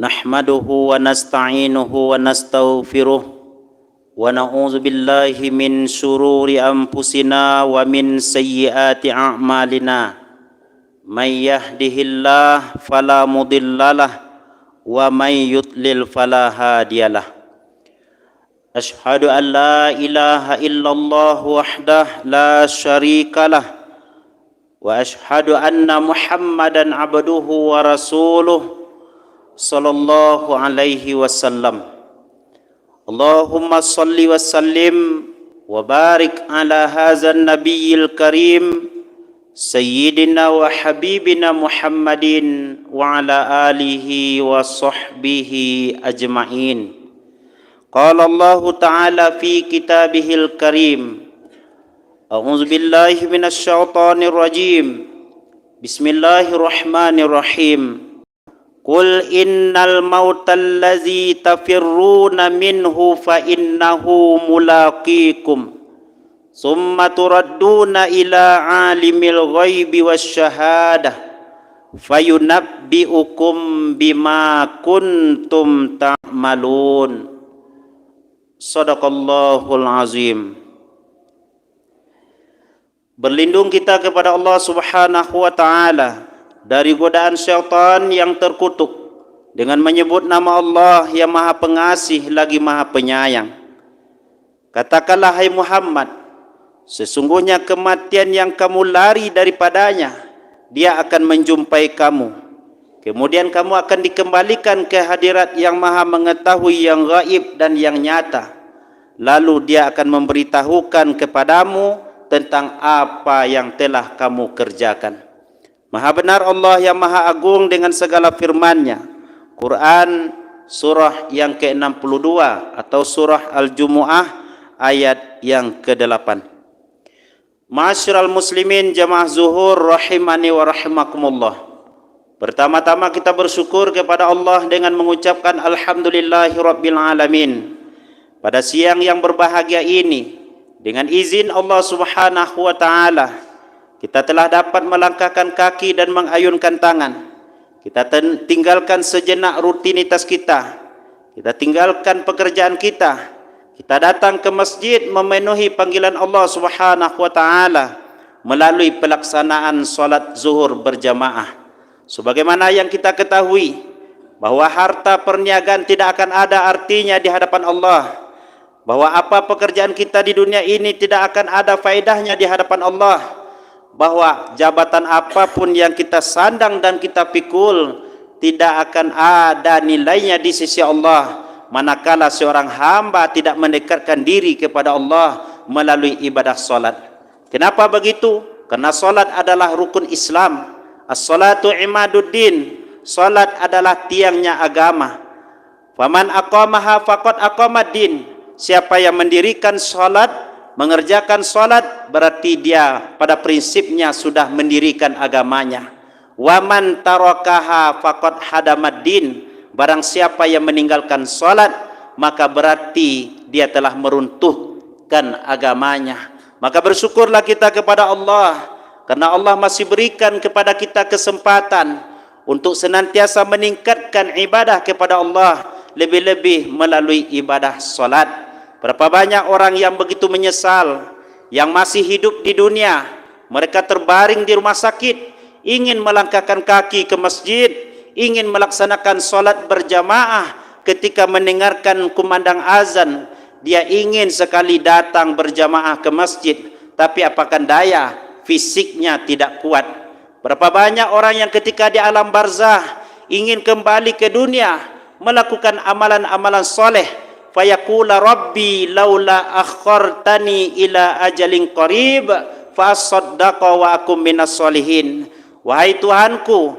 Nahmaduhu wa nasta'inuhu wa nastaghfiruh wa na'udzu billahi min syururi anfusina wa min sayyiati a'malina. May yahdihillahu fala mudhillalah wa may yudlil fala hadiyalah. Asyhadu an la ilaha illallah wahdahu la syarikalah wa asyhadu anna Muhammadan abduhu wa rasuluh sallallahu alaihi wasallam. Allahumma salli wa sallim wa barik ala hadzal nabiyil karim sayyidina wa habibina Muhammadin wa ala alihi wa sahbihi ajma'in. Qala Allah ta'ala fi kitabihil karim. A'udzu billahi minasy syaithanir rajim. Bismillahirrahmanirrahim. Qul innal mautal ladzi tafirruna minhu fa innahu mulaqikum summa turadduna ila alimil ghaibi wasyahadah fayunabbi'ukum bima kuntum ta'malun. Shadaqallahul azim. Berlindung kita kepada Allah Subhanahu wa taala dari godaan syaitan yang terkutuk dengan menyebut nama Allah yang Maha Pengasih lagi Maha Penyayang. Katakanlah hai Muhammad, sesungguhnya kematian yang kamu lari daripadanya, dia akan menjumpai kamu. Kemudian kamu akan dikembalikan ke hadirat yang Maha mengetahui yang gaib dan yang nyata. Lalu dia akan memberitahukan kepadamu tentang apa yang telah kamu kerjakan. Maha benar Allah yang Maha Agung dengan segala firman-Nya. Quran surah yang ke-62 atau surah Al-Jumu'ah ayat yang ke-8. Ma'asyiral muslimin jamaah zuhur rahimani wa rahimakumullah. Pertama-tama kita bersyukur kepada Allah dengan mengucapkan alhamdulillahi rabbil alamin. Pada siang yang berbahagia ini, dengan izin Allah Subhanahu wa taala, kita telah dapat melangkahkan kaki dan mengayunkan tangan. Kita tinggalkan sejenak rutinitas kita. Kita tinggalkan pekerjaan kita. Kita datang ke masjid memenuhi panggilan Allah Subhanahu wa taala melalui pelaksanaan salat zuhur berjamaah. Sebagaimana yang kita ketahui bahwa harta perniagaan tidak akan ada artinya di hadapan Allah. Bahwa apa pekerjaan kita di dunia ini tidak akan ada faedahnya di hadapan Allah. Bahwa jabatan apapun yang kita sandang dan kita pikul tidak akan ada nilainya di sisi Allah manakala seorang hamba tidak mendekatkan diri kepada Allah melalui ibadah salat. Kenapa begitu? Karena salat adalah rukun Islam. As-salatu imaduddin. Salat adalah tiangnya agama. Faman aqamaha faqad aqamaddin. Siapa yang mendirikan salat, mengerjakan salat, berarti dia pada prinsipnya sudah mendirikan agamanya. Wa man tarakaha faqad hadamaddin. Barang siapa yang meninggalkan salat, maka berarti dia telah meruntuhkan agamanya. Maka bersyukurlah kita kepada Allah, karena Allah masih berikan kepada kita kesempatan untuk senantiasa meningkatkan ibadah kepada Allah, lebih-lebih melalui ibadah salat. Berapa banyak orang yang begitu menyesal, yang masih hidup di dunia, mereka terbaring di rumah sakit, ingin melangkahkan kaki ke masjid, ingin melaksanakan salat berjamaah. Ketika mendengarkan kumandang azan, dia ingin sekali datang berjamaah ke masjid, tapi apakan daya, fisiknya tidak kuat. Berapa banyak orang yang ketika di alam barzah ingin kembali ke dunia, melakukan amalan-amalan soleh, fayaqula rabbi laula akhartani ila ajalin qarib fa asaddaqa wa akum minas solihin. Wahai Tuhanku,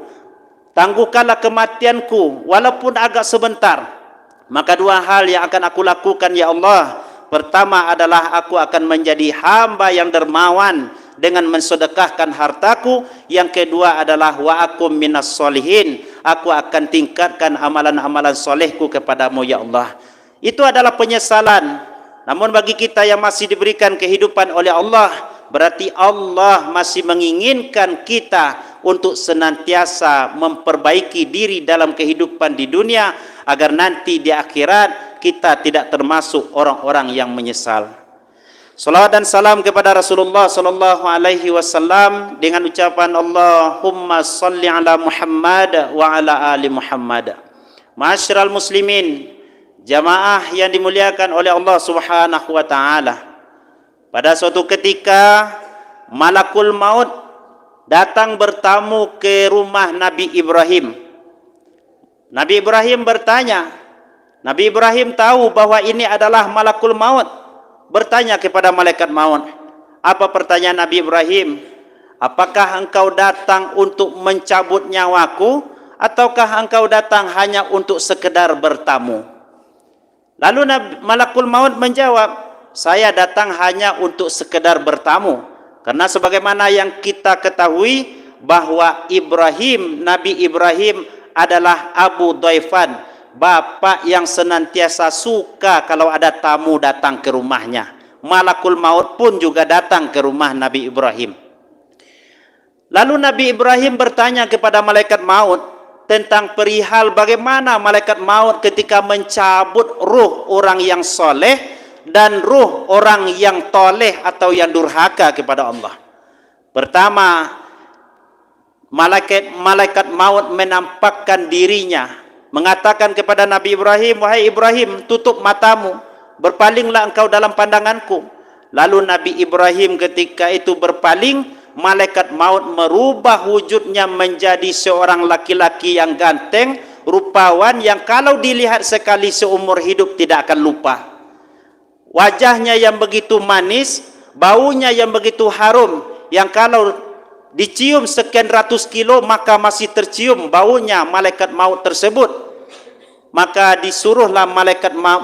tangguhkanlah kematianku walaupun agak sebentar. Maka dua hal yang akan aku lakukan ya Allah. Pertama adalah aku akan menjadi hamba yang dermawan dengan mensedekahkan hartaku. Yang kedua adalah wa akum minas solihin. Aku akan tingkatkan amalan-amalan solehku kepadamu ya Allah. Itu adalah penyesalan. Namun bagi kita yang masih diberikan kehidupan oleh Allah, berarti Allah masih menginginkan kita untuk senantiasa memperbaiki diri dalam kehidupan di dunia, agar nanti di akhirat kita tidak termasuk orang-orang yang menyesal. Salawat dan salam kepada Rasulullah sallallahu alaihi wasallam dengan ucapan Allahumma salli ala Muhammad wa ala ali Muhammad. Ma'asyiral muslimin, jamaah yang dimuliakan oleh Allah Subhanahu wa taala. Pada suatu ketika malakul maut datang bertamu ke rumah Nabi Ibrahim. Nabi Ibrahim bertanya, Nabi Ibrahim tahu bahwa ini adalah malakul maut. Bertanya kepada malaikat maut. Apa pertanyaan Nabi Ibrahim? Apakah engkau datang untuk mencabut nyawaku, ataukah engkau datang hanya untuk sekedar bertamu? Lalu malakul maut menjawab, saya datang hanya untuk sekedar bertamu. Karena sebagaimana yang kita ketahui bahwa Nabi Ibrahim adalah Abu Dhaifan, bapak yang senantiasa suka kalau ada tamu datang ke rumahnya. Malakul maut pun juga datang ke rumah Nabi Ibrahim. Lalu Nabi Ibrahim bertanya kepada malaikat maut tentang perihal bagaimana malaikat maut ketika mencabut ruh orang yang soleh dan ruh orang yang toleh atau yang durhaka kepada Allah. Pertama, malaikat maut menampakkan dirinya, mengatakan kepada Nabi Ibrahim, wahai Ibrahim, tutup matamu, berpalinglah engkau dalam pandanganku. Lalu Nabi Ibrahim ketika itu berpaling, malaikat maut merubah wujudnya menjadi seorang laki-laki yang ganteng, rupawan, yang kalau dilihat sekali seumur hidup tidak akan lupa. Wajahnya yang begitu manis, baunya yang begitu harum, yang kalau dicium sekian ratus kilo maka masih tercium baunya malaikat maut tersebut. Maka disuruhlah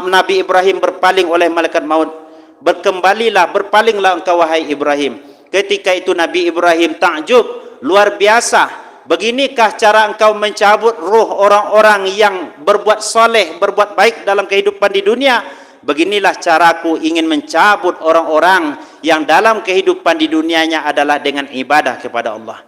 Nabi Ibrahim berpaling oleh malaikat maut. Berpalinglah engkau wahai Ibrahim. Ketika itu Nabi Ibrahim takjub, luar biasa. Beginikah cara engkau mencabut ruh orang-orang yang berbuat soleh, berbuat baik dalam kehidupan di dunia? Beginilah caraku ingin mencabut orang-orang yang dalam kehidupan di dunianya adalah dengan ibadah kepada Allah.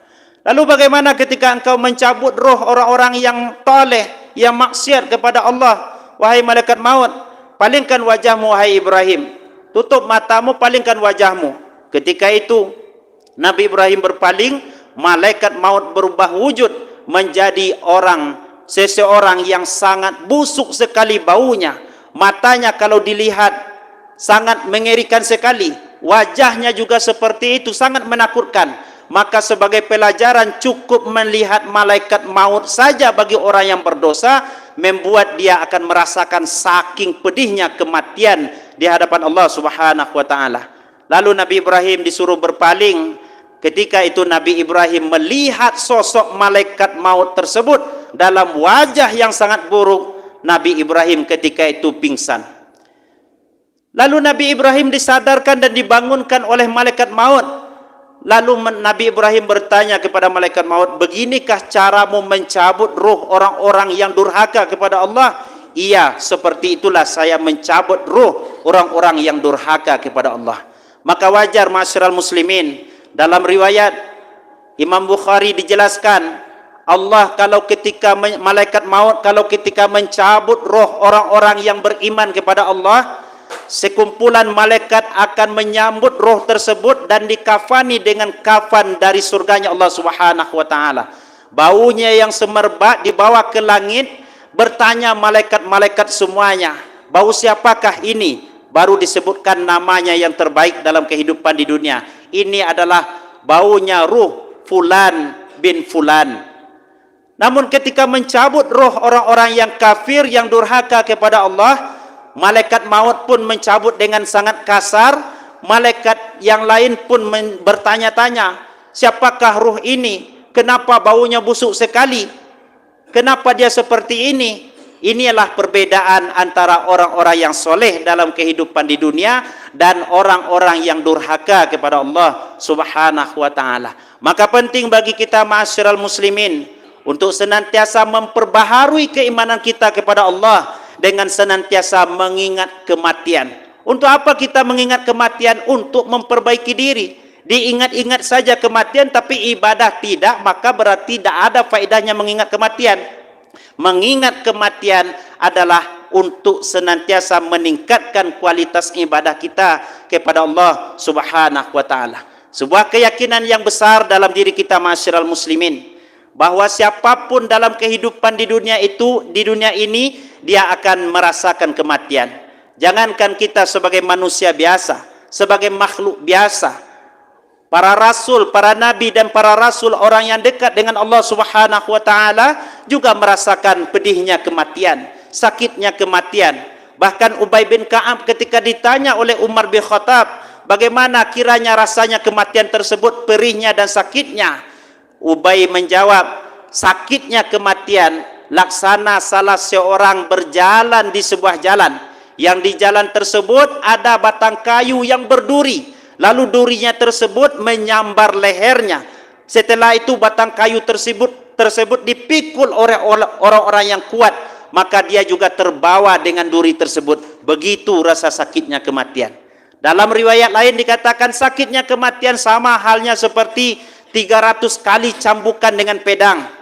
Lalu bagaimana ketika engkau mencabut roh orang-orang yang toleh, yang maksiat kepada Allah? Wahai malaikat maut, palingkan wajahmu wahai Ibrahim. Tutup matamu, palingkan wajahmu. Ketika itu Nabi Ibrahim berpaling, malaikat maut berubah wujud menjadi seseorang yang sangat busuk sekali baunya. Matanya kalau dilihat sangat mengerikan sekali. Wajahnya juga seperti itu, sangat menakutkan. Maka sebagai pelajaran cukup melihat malaikat maut saja bagi orang yang berdosa, membuat dia akan merasakan saking pedihnya kematian di hadapan Allah Subhanahu wa taala. Lalu Nabi Ibrahim disuruh berpaling. Ketika itu Nabi Ibrahim melihat sosok malaikat maut tersebut dalam wajah yang sangat buruk. Nabi Ibrahim ketika itu pingsan. Lalu Nabi Ibrahim disadarkan dan dibangunkan oleh malaikat maut. Lalu Nabi Ibrahim bertanya kepada malaikat maut, beginikah caramu mencabut ruh orang-orang yang durhaka kepada Allah? Iya, seperti itulah saya mencabut ruh orang-orang yang durhaka kepada Allah. Maka wajar ma'asyiral muslimin, dalam riwayat Imam Bukhari dijelaskan, Allah malaikat maut kalau ketika mencabut roh orang-orang yang beriman kepada Allah, sekumpulan malaikat akan menyambut roh tersebut dan dikafani dengan kafan dari surganya Allah Subhanahu wa taala. Baunya yang semerbak dibawa ke langit, bertanya malaikat-malaikat semuanya, bau siapakah ini? Baru disebutkan namanya yang terbaik dalam kehidupan di dunia. Ini adalah baunya ruh fulan bin fulan. Namun ketika mencabut roh orang-orang yang kafir, yang durhaka kepada Allah, malaikat maut pun mencabut dengan sangat kasar. Malaikat yang lain pun bertanya-tanya, siapakah ruh ini? Kenapa baunya busuk sekali? Kenapa dia seperti ini? Inilah perbedaan antara orang-orang yang soleh dalam kehidupan di dunia dan orang-orang yang durhaka kepada Allah Subhanahu wa taala. Maka penting bagi kita ma'asyiral muslimin untuk senantiasa memperbaharui keimanan kita kepada Allah dengan senantiasa mengingat kematian. Untuk apa kita mengingat kematian? Untuk memperbaiki diri. Diingat-ingat saja kematian tapi ibadah tidak, maka berarti tidak ada faedahnya mengingat kematian. Mengingat kematian adalah untuk senantiasa meningkatkan kualitas ibadah kita kepada Allah Subhanahu wa taala. Sebuah keyakinan yang besar dalam diri kita ma'asyiral muslimin, bahwa siapapun dalam kehidupan di dunia ini dia akan merasakan kematian. Jangankan kita sebagai manusia biasa, sebagai makhluk biasa, para rasul, para nabi dan para rasul, orang yang dekat dengan Allah Subhanahu wa taala juga merasakan pedihnya kematian, sakitnya kematian. Bahkan Ubay bin Ka'ab ketika ditanya oleh Umar bin Khattab, bagaimana kiranya rasanya kematian tersebut, perihnya dan sakitnya, Ubay menjawab, sakitnya kematian laksana salah seorang berjalan di sebuah jalan, yang di jalan tersebut ada batang kayu yang berduri. Lalu durinya tersebut menyambar lehernya. Setelah itu batang kayu tersebut dipikul oleh orang-orang yang kuat, maka dia juga terbawa dengan duri tersebut. Begitu rasa sakitnya kematian. Dalam riwayat lain dikatakan sakitnya kematian sama halnya seperti 300 kali cambukan dengan pedang.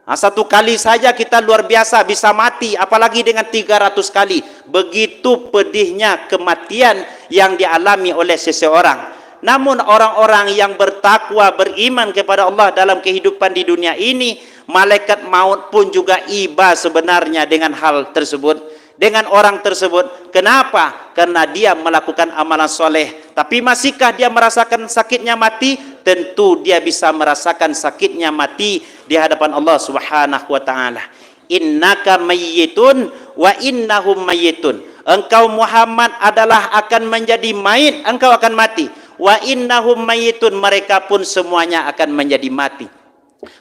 Satu kali saja kita luar biasa bisa mati, apalagi dengan 300 kali. Begitu pedihnya kematian yang dialami oleh seseorang. Namun orang-orang yang bertakwa, beriman kepada Allah dalam kehidupan di dunia ini, malaikat maut pun juga iba sebenarnya dengan hal tersebut, dengan orang tersebut. Kenapa? Karena dia melakukan amalan soleh. Tapi masihkah dia merasakan sakitnya mati? Tentu dia bisa merasakan sakitnya mati di hadapan Allah Subhanahu wa taala. Innaka mayyitun wa innahum mayyitun. Engkau Muhammad adalah akan menjadi mayit, engkau akan mati. Wa innahum mayyitun, mereka pun semuanya akan menjadi mati.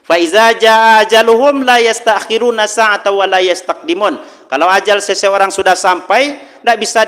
Fa iza jaa ajaluhum la yastakhiruna sa'ata wa la yastaqdimun. Kalau ajal seseorang sudah sampai, tidak bisa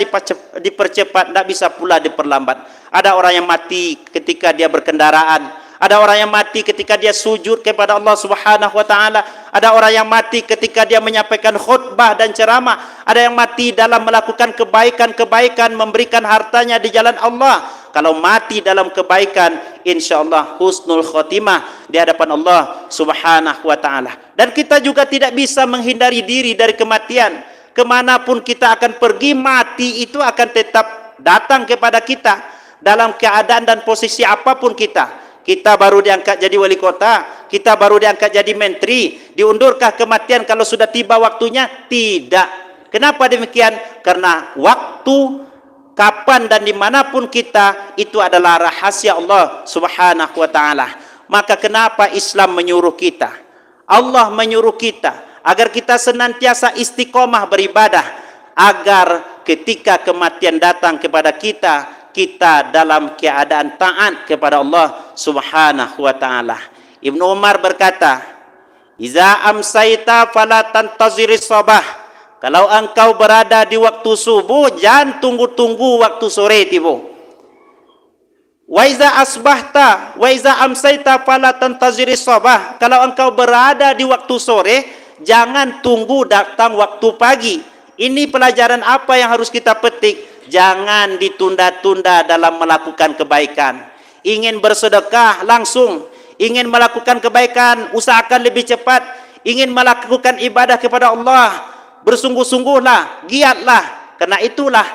dipercepat, tidak bisa pula diperlambat. Ada orang yang mati ketika dia berkendaraan, ada orang yang mati ketika dia sujud kepada Allah Subhanahu wa taala, ada orang yang mati ketika dia menyampaikan khutbah dan ceramah, ada yang mati dalam melakukan kebaikan-kebaikan, memberikan hartanya di jalan Allah. Kalau mati dalam kebaikan, insyaallah husnul khotimah di hadapan Allah Subhanahu wa taala. Dan kita juga tidak bisa menghindari diri dari kematian. Kemanapun kita akan pergi, mati itu akan tetap datang kepada kita dalam keadaan dan posisi apapun kita. Kita baru diangkat jadi wali kota, kita baru diangkat jadi menteri. Diundurkah kematian kalau sudah tiba waktunya? Tidak. Kenapa demikian? Karena waktu, kapan dan dimanapun kita, itu adalah rahasia Allah Subhanahu wa ta'ala. Maka kenapa Islam menyuruh kita, Allah menyuruh kita agar kita senantiasa istiqomah beribadah, agar ketika kematian datang kepada kita, kita dalam keadaan taat kepada Allah Subhanahu wa ta'ala. Ibnu Umar berkata, iza amsaita fala tantaziris sabah. Kalau engkau berada di waktu subuh, jangan tunggu-tunggu waktu sore tiba. Wa iza asbahta wa iza amsaita fala tantaziris sabah. Kalau engkau berada di waktu sore, jangan tunggu datang waktu pagi. Ini pelajaran apa yang harus kita petik? Jangan ditunda-tunda dalam melakukan kebaikan. Ingin bersedekah langsung, ingin melakukan kebaikan usahakan lebih cepat, ingin melakukan ibadah kepada Allah bersungguh-sungguhlah, giatlah. Karena itulah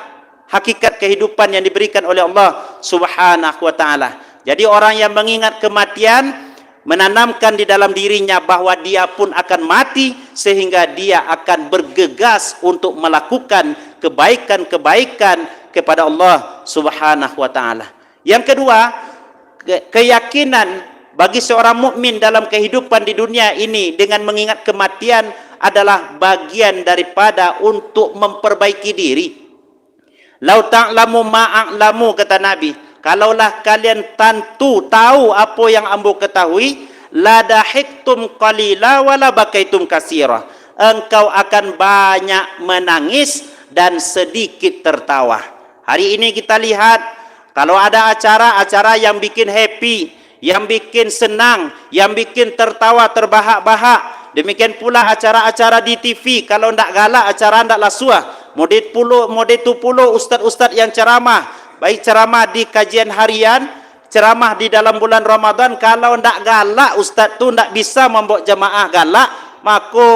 hakikat kehidupan yang diberikan oleh Allah Subhanahu wa ta'ala. Jadi orang yang mengingat kematian menanamkan di dalam dirinya bahwa dia pun akan mati, sehingga dia akan bergegas untuk melakukan kebaikan-kebaikan kepada Allah Subhanahu wa ta'ala. Yang kedua, keyakinan bagi seorang mukmin dalam kehidupan di dunia ini dengan mengingat kematian adalah bagian daripada untuk memperbaiki diri. Lau ta'lamu ma'a'lamu, kata Nabi, kalaulah kalian tentu tahu apa yang ambo ketahui, la dahiktum qalila wa la bakaitum katsira. Engkau akan banyak menangis dan sedikit tertawa. Hari ini kita lihat, kalau ada acara-acara yang bikin happy, yang bikin senang, yang bikin tertawa terbahak-bahak, demikian pula acara-acara di TV, kalau ndak galak acara ndak lasuah. Mode tu pulo ustaz-ustaz yang ceramah, baik ceramah di kajian harian, ceramah di dalam bulan Ramadan, kalau ndak galak ustaz tu ndak bisa membawa jemaah galak, maka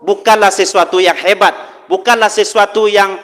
bukanlah sesuatu yang hebat, bukanlah sesuatu yang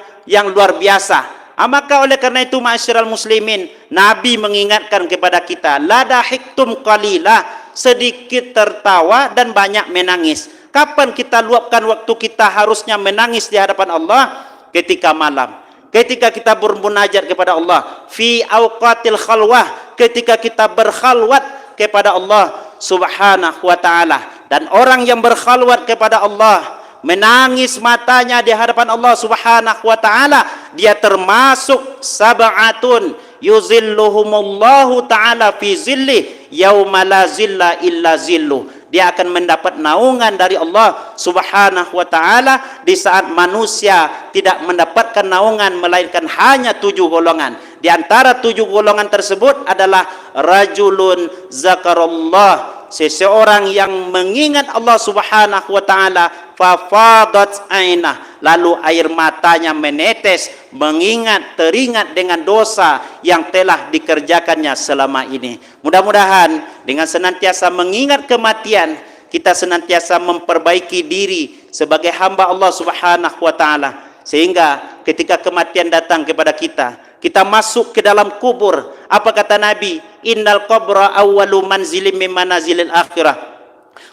luar biasa. Maka oleh karena itu ma'asyiral muslimin, Nabi mengingatkan kepada kita, la dahiktum qalila, sedikit tertawa dan banyak menangis. Kapan kita luapkan waktu kita harusnya menangis di hadapan Allah? Ketika malam, ketika kita bermunajat kepada Allah, fi awqatil khalwah, ketika kita berkhalwat kepada Allah subhanahu wa ta'ala. Dan orang yang berkhalwat kepada Allah, menangis matanya di hadapan Allah subhanahu wa ta'ala, dia termasuk sab'atun yuzilluhumullahu ta'ala fi zillih yauma la zilla illa zilluh. Dia akan mendapat naungan dari Allah subhanahu wa ta'ala di saat manusia tidak mendapatkan naungan melainkan hanya 7 golongan. Di antara 7 golongan tersebut adalah rajulun zakarallah, seseorang yang mengingat Allah subhanahu wa ta'ala, fafadat ainah, lalu air matanya menetes, mengingat, teringat dengan dosa yang telah dikerjakannya selama ini. Mudah-mudahan dengan senantiasa mengingat kematian, kita senantiasa memperbaiki diri sebagai hamba Allah subhanahu wa ta'ala, sehingga ketika kematian datang kepada kita, kita masuk ke dalam kubur. Apa kata Nabi? Innal qabra awwalu manzilin min manazilil akhirah.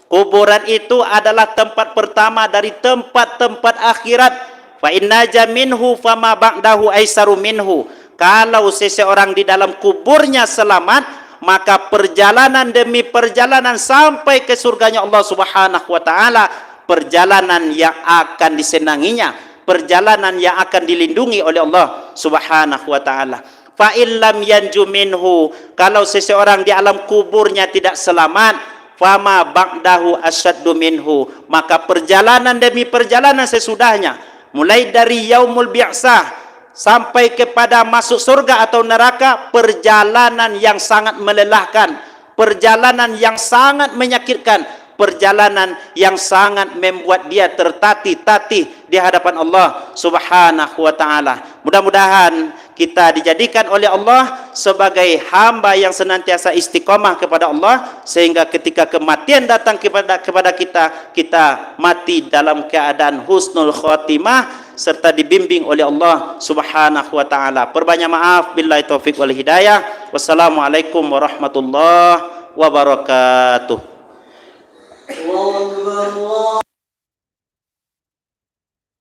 Kuburan itu adalah tempat pertama dari tempat-tempat akhirat. Fa inna jaminhu fama ba'dahu aisaru minhu. Kalau seseorang di dalam kuburnya selamat, maka perjalanan demi perjalanan sampai ke surganya Allah subhanahu wa ta'ala, perjalanan yang akan disenanginya, perjalanan yang akan dilindungi oleh Allah subhanahu wa ta'ala. Fa illam yanju minhu, kalau seseorang di alam kuburnya tidak selamat, fama ba'dahu asyaddu minhu, maka perjalanan demi perjalanan sesudahnya, mulai dari yaumul bi'sah sampai kepada masuk surga atau neraka, perjalanan yang sangat melelahkan, perjalanan yang sangat menyakitkan, perjalanan yang sangat membuat dia tertatih-tatih di hadapan Allah subhanahu wa ta'ala. Mudah-mudahan kita dijadikan oleh Allah sebagai hamba yang senantiasa istiqamah kepada Allah, sehingga ketika kematian datang kepada kita, kita mati dalam keadaan husnul khotimah serta dibimbing oleh Allah subhanahu wa ta'ala. Perbanyak maaf, billahi taufiq wal hidayah. Wassalamualaikum warahmatullahi wabarakatuh.